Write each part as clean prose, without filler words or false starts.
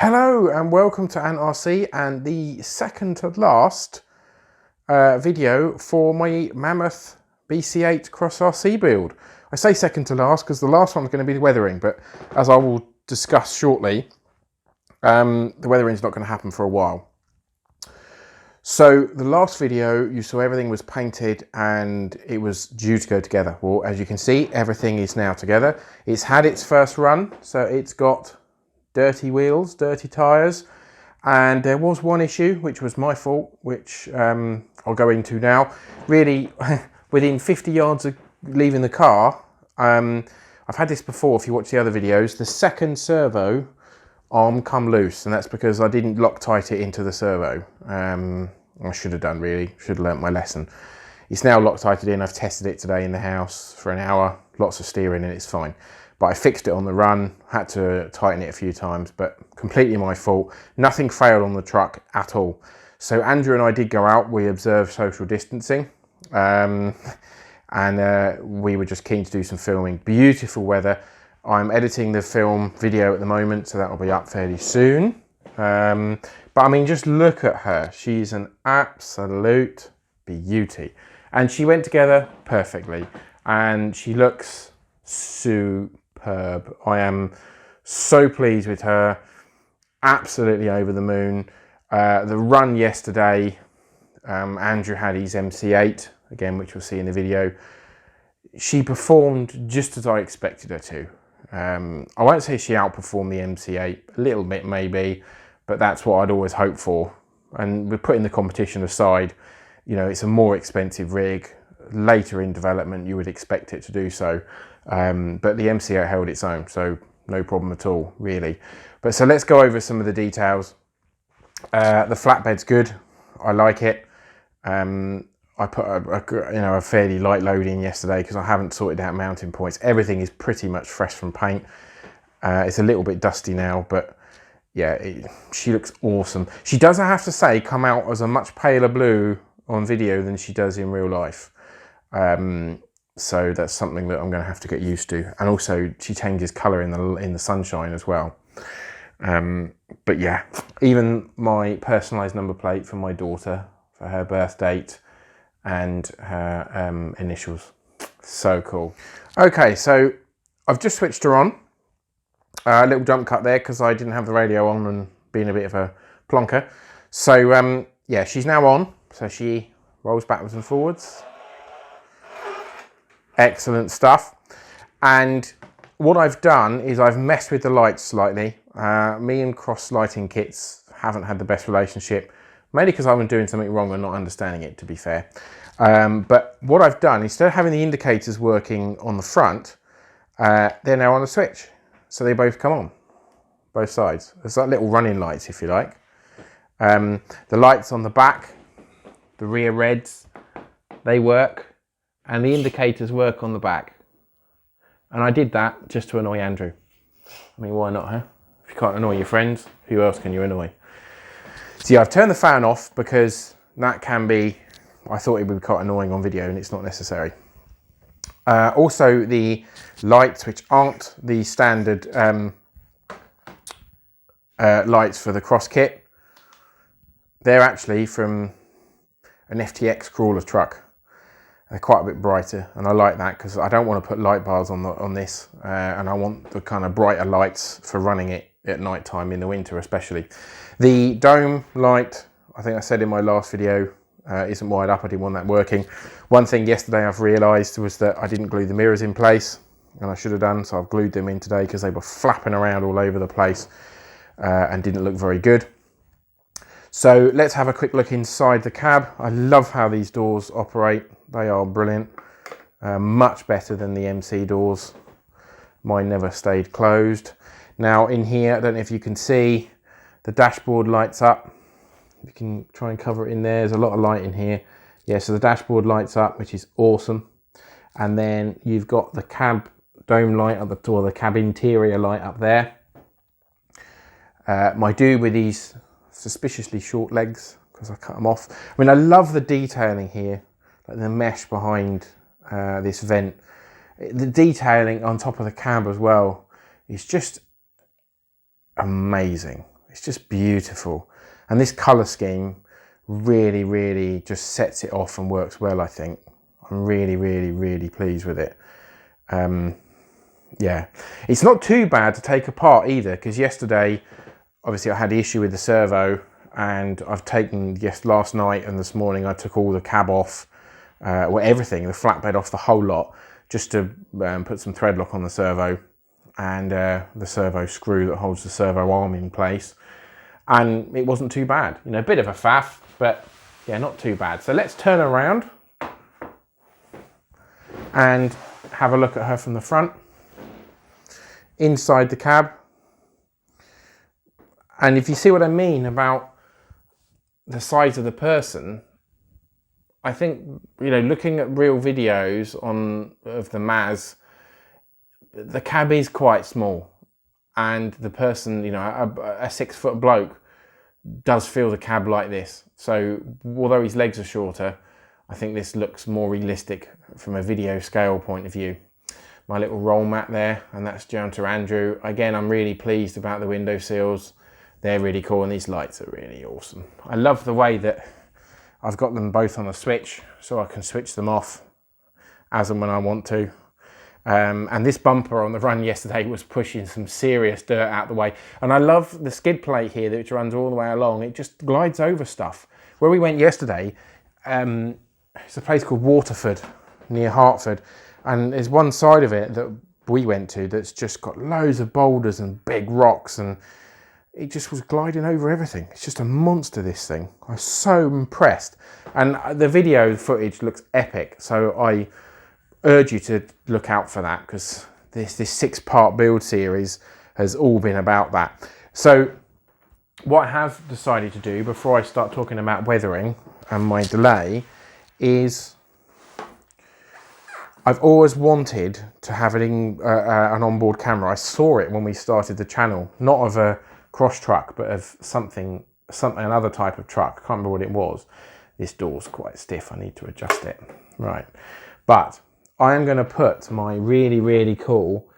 Hello and welcome to Ant RC and the second to last video for my Mammoth BC8 Cross RC build. I say second to last because the last one's going to be the weathering, but as I will discuss shortly, the weathering is not going to happen for a while. So the last video you saw everything was painted and it was due to go together. Well, as you can see, everything is now together. It's had its first run, so it's got dirty wheels, dirty tyres, and there was one issue which was my fault, which I'll go into now. Really, within 50 yards of leaving the car, I've had this before if you watch the other videos, the second servo arm come loose, and that's because I didn't Loctite it into the servo. I should have done, really, should have learnt my lesson. It's now Loctited in. I've tested it today in the house for an hour, lots of steering and it's fine. But I fixed it on the run, had to tighten it a few times, but completely my fault. Nothing failed on the truck at all. So Andrew and I did go out, we observed social distancing, and we were just keen to do some filming. Beautiful weather. I'm editing the film video at the moment, so that will be up fairly soon. But I mean, just look at her. She's an absolute beauty. And she went together perfectly. And she looks superb. I am so pleased with her. Absolutely over the moon. The run yesterday, Andrew had his MC8, again, which we'll see in the video. She performed just as I expected her to. I won't say she outperformed the MC8, a little bit maybe, but that's what I'd always hope for. And we're putting the competition aside, you know, it's a more expensive rig. Later in development, you would expect it to do so. But the MC8 held its own, so no problem at all, really. But so let's go over some of the details. The flatbed's good. I like it. I put a fairly light load in yesterday because I haven't sorted out mounting points. Everything is pretty much fresh from paint. It's a little bit dusty now, but yeah, she looks awesome. She does, I have to say, come out as a much paler blue on video than she does in real life. So that's something that I'm going to have to get used to. And also, she changes colour in the sunshine as well. But yeah, even my personalised number plate for my daughter for her birth date and her initials. So cool. Okay, so I've just switched her on. A little jump cut there because I didn't have the radio on and being a bit of a plonker. So yeah, she's now on. So she rolls backwards and forwards. Excellent stuff. And what I've done is I've messed with the lights slightly. Me and cross lighting kits haven't had the best relationship, mainly because I've been doing something wrong and not understanding it, to be fair. But what I've done, instead of having the indicators working on the front, they're now on the switch. So they both come on, both sides. There's like little running lights, if you like. The lights on the back, the rear reds, they work, and the indicators work on the back. And I did that just to annoy Andrew. I mean, why not, huh? If you can't annoy your friends, who else can you annoy? So yeah, I've turned the fan off because that can be, I thought it would be quite annoying on video and it's not necessary. Also the lights, which aren't the standard lights for the cross kit, they're actually from an FTX crawler truck. They're quite a bit brighter, and I like that because I don't want to put light bars on this, and I want the kind of brighter lights for running it at night time in the winter especially. The dome light, I think I said in my last video, isn't wired up. I didn't want that working. One thing yesterday I've realised was that I didn't glue the mirrors in place, and I should have done, so I've glued them in today because they were flapping around all over the place and didn't look very good. So let's have a quick look inside the cab. I love how these doors operate. They are brilliant. Much better than the MC doors. Mine never stayed closed. Now in here, I don't know if you can see, the dashboard lights up. You can try and cover it in there. There's a lot of light in here. Yeah, so the dashboard lights up, which is awesome. And then you've got the cab dome light at the door, the cab interior light up there. My do with these suspiciously short legs, because I cut them off. I mean, I love the detailing here, like the mesh behind this vent. The detailing on top of the cab as well is just amazing. It's just beautiful. And this colour scheme really, really just sets it off and works well, I think. I'm really, really, really pleased with it. Yeah, it's not too bad to take apart either, because yesterday, obviously I had the issue with the servo, and I've taken, last night and this morning, I took all the cab off, well, everything, the flatbed off, the whole lot, just to put some thread lock on the servo, and the servo screw that holds the servo arm in place. And it wasn't too bad, you know, a bit of a faff, but yeah, not too bad. So let's turn around and have a look at her from the front. Inside the cab. And if you see what I mean about the size of the person, I think, you know, looking at real videos of the Maz, the cab is quite small, and the person, you know, a 6 foot bloke does feel the cab like this. So although his legs are shorter, I think this looks more realistic from a video scale point of view. My little roll mat there, and that's down to Andrew. Again, I'm really pleased about the window sills. They're really cool, and these lights are really awesome. I love the way that I've got them both on a switch, so I can switch them off as and when I want to. And this bumper on the run yesterday was pushing some serious dirt out the way. And I love the skid plate here, which runs all the way along. It just glides over stuff. Where we went yesterday, it's a place called Waterford, near Hertford. And there's one side of it that we went to that's just got loads of boulders and big rocks, and it just was gliding over everything. It's just a monster, this thing. I was so impressed. And the video footage looks epic. So I urge you to look out for that, because this 6-part build series has all been about that. So what I have decided to do before I start talking about weathering and my delay is, I've always wanted to have an onboard camera. I saw it when we started the channel, not of a cross truck, but of something, another type of truck. I can't remember what it was. This door's quite stiff. I need to adjust it. Right. But I am going to put my really, really cool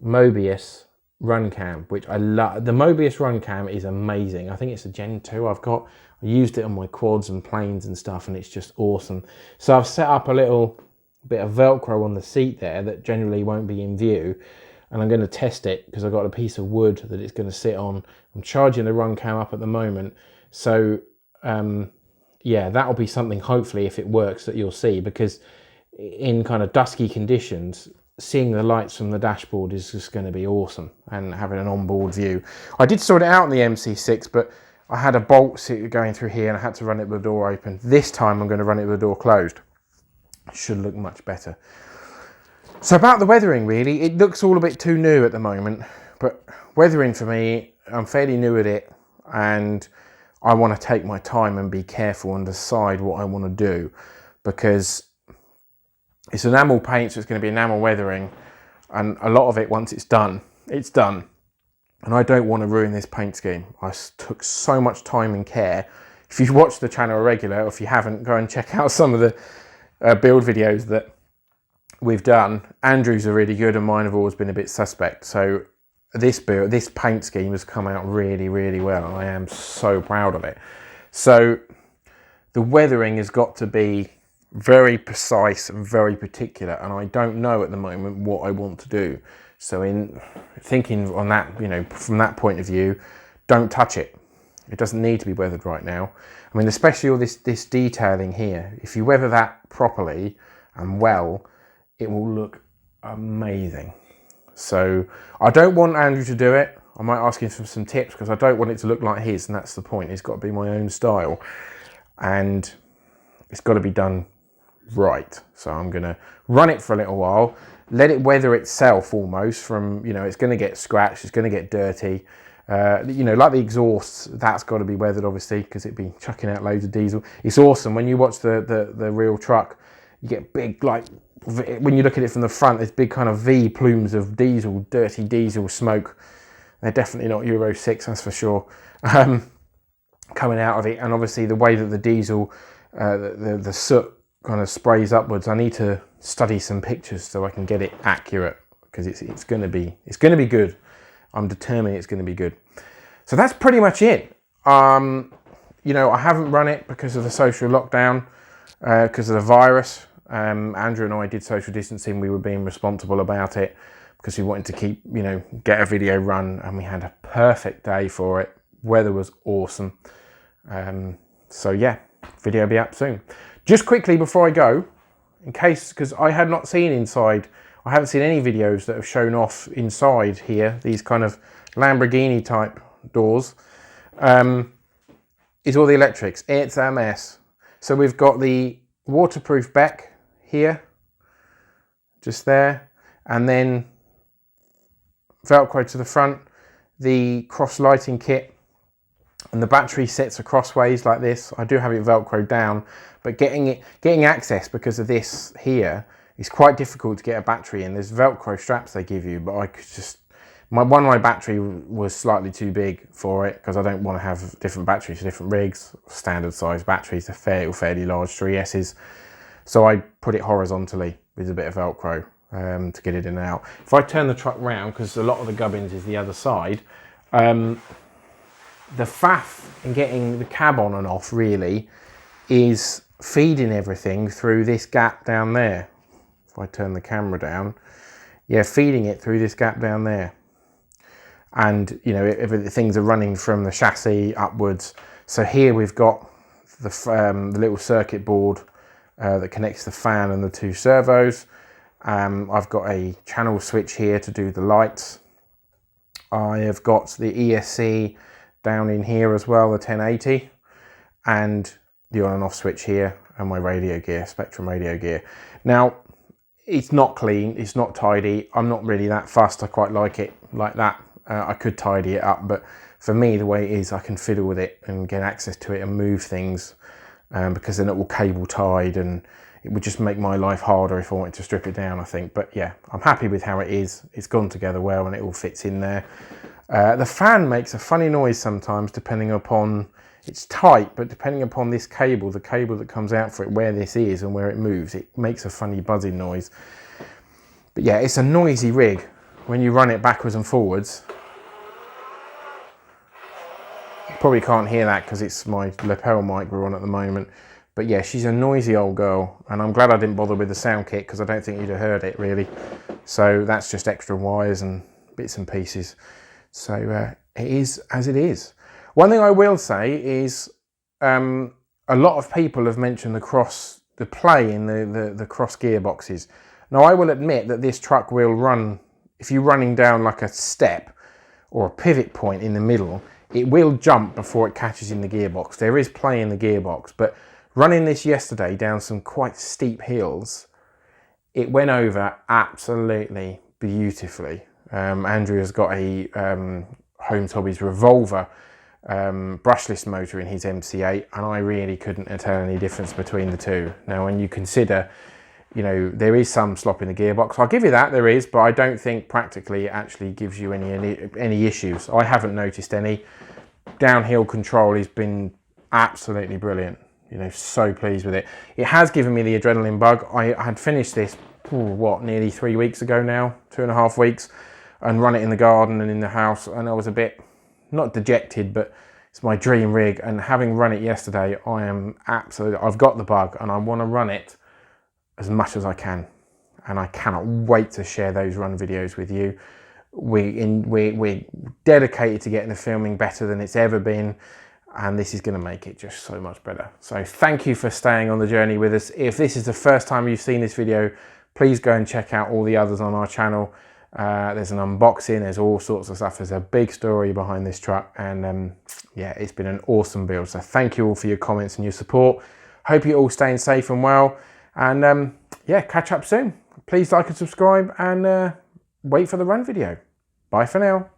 Mobius run cam, which I love. The Mobius run cam is amazing. I think it's a Gen 2 I've got. I used it on my quads and planes and stuff, and it's just awesome. So I've set up a little bit of Velcro on the seat there that generally won't be in view, and I'm going to test it because I've got a piece of wood that it's going to sit on. I'm charging the run cam up at the moment, so yeah, that'll be something, hopefully, if it works, that you'll see, because in kind of dusky conditions, seeing the lights from the dashboard is just going to be awesome, and having an onboard view. I did sort it out in the MC6, but I had a bolt going through here and I had to run it with the door open. This time I'm going to run it with the door closed. Should look much better. So about the weathering, really, it looks all a bit too new at the moment, but weathering for me, I'm fairly new at it, and I want to take my time and be careful and decide what I want to do, because it's enamel paint, so it's going to be enamel weathering, and a lot of it, once it's done, it's done. And I don't want to ruin this paint scheme. I took so much time and care. If you've watched the channel regular, or if you haven't, go and check out some of the build videos that we've done. Andrew's are really good, and mine have always been a bit suspect. So this paint scheme has come out really, really well. I am so proud of it. So the weathering has got to be very precise and very particular, and I don't know at the moment what I want to do. So in thinking on that, you know, from that point of view, don't touch it. It doesn't need to be weathered right now. I mean, especially all this detailing here. If you weather that properly and well, it will look amazing. So I don't want Andrew to do it. I might ask him for some tips, because I don't want it to look like his, and that's the point. It's got to be my own style, and it's got to be done right. So I'm going to run it for a little while, let it weather itself almost from, you know, it's going to get scratched, it's going to get dirty. You know, like the exhausts, that's got to be weathered, obviously, because it'd be chucking out loads of diesel. It's awesome when you watch the real truck. You get big, like, when you look at it from the front, there's big kind of V plumes of diesel, dirty diesel smoke. They're definitely not Euro 6, that's for sure, coming out of it. And obviously the way that the diesel, the soot kind of sprays upwards, I need to study some pictures so I can get it accurate, because it's going to be good. I'm determined it's going to be good. So that's pretty much it. You know, I haven't run it because of the social lockdown, because of the virus. Andrew and I did social distancing. We were being responsible about it because we wanted to keep, you know, get a video run, and we had a perfect day for it. Weather was awesome. So yeah, video will be up soon. Just quickly before I go, in case, because I had not seen inside, I haven't seen any videos that have shown off inside here, these kind of Lamborghini type doors, is all the electrics. It's a mess. So we've got the waterproof back here, just there, and then Velcro to the front, the cross lighting kit, and the battery sits crossways like this. I do have it Velcro down, but getting access because of this here is quite difficult to get a battery in. There's Velcro straps they give you, but I could just, one of my battery was slightly too big for it because I don't want to have different batteries for different rigs. Standard size batteries, they're fairly large 3Ss. So I put it horizontally with a bit of Velcro to get it in and out. If I turn the truck round, because a lot of the gubbins is the other side, the faff in getting the cab on and off really is feeding everything through this gap down there. If I turn the camera down, yeah, feeding it through this gap down there. And you know, if things are running from the chassis upwards. So here we've got the little circuit board that connects the fan and the two servos. I've got a channel switch here to do the lights. I have got the ESC down in here as well, the 1080, and the on and off switch here, and my radio gear, Spectrum radio gear. Now, it's not clean, it's not tidy. I'm not really that fussed. I quite like it like that. I could tidy it up, but for me, the way it is, I can fiddle with it and get access to it and move things, because then it will cable tied, and it would just make my life harder if I wanted to strip it down, I think. But yeah, I'm happy with how it is. It's gone together well and it all fits in there. The fan makes a funny noise sometimes depending upon, it's tight, but depending upon this cable, the cable that comes out for it, where this is and where it moves, it makes a funny buzzing noise. But yeah, it's a noisy rig when you run it backwards and forwards. You probably can't hear that because it's my lapel mic we're on at the moment. But yeah, she's a noisy old girl, and I'm glad I didn't bother with the sound kit because I don't think you'd have heard it really. So that's just extra wires and bits and pieces. So it is as it is. One thing I will say is a lot of people have mentioned the play in the cross gearboxes. Now I will admit that this truck will run, if you're running down like a step or a pivot point in the middle, it will jump before it catches in the gearbox. There is play in the gearbox, but running this yesterday down some quite steep hills, it went over absolutely beautifully. Andrew has got a Holmes Hobbies Revolver brushless motor in his MC8, and I really couldn't tell any difference between the two. Now when you consider, you know, there is some slop in the gearbox, I'll give you that, there is, but I don't think practically it actually gives you any issues. I haven't noticed any. Downhill control has been absolutely brilliant, you know, so pleased with it. It has given me the adrenaline bug. I had finished this, what, nearly 3 weeks ago now, 2.5 weeks, and run it in the garden and in the house, and I was a bit, not dejected, but it's my dream rig, and having run it yesterday, I am absolutely, I've got the bug and I want to run it as much as I can, and I cannot wait to share those run videos with you. We're dedicated to getting the filming better than it's ever been, and this is going to make it just so much better. So thank you for staying on the journey with us. If this is the first time you've seen this video, please go and check out all the others on our channel. There's an unboxing, there's all sorts of stuff. There's a big story behind this truck, and yeah, it's been an awesome build. So thank you all for your comments and your support. Hope you're all staying safe and well, and yeah, catch up soon. Please like and subscribe, and wait for the run video. Bye for now.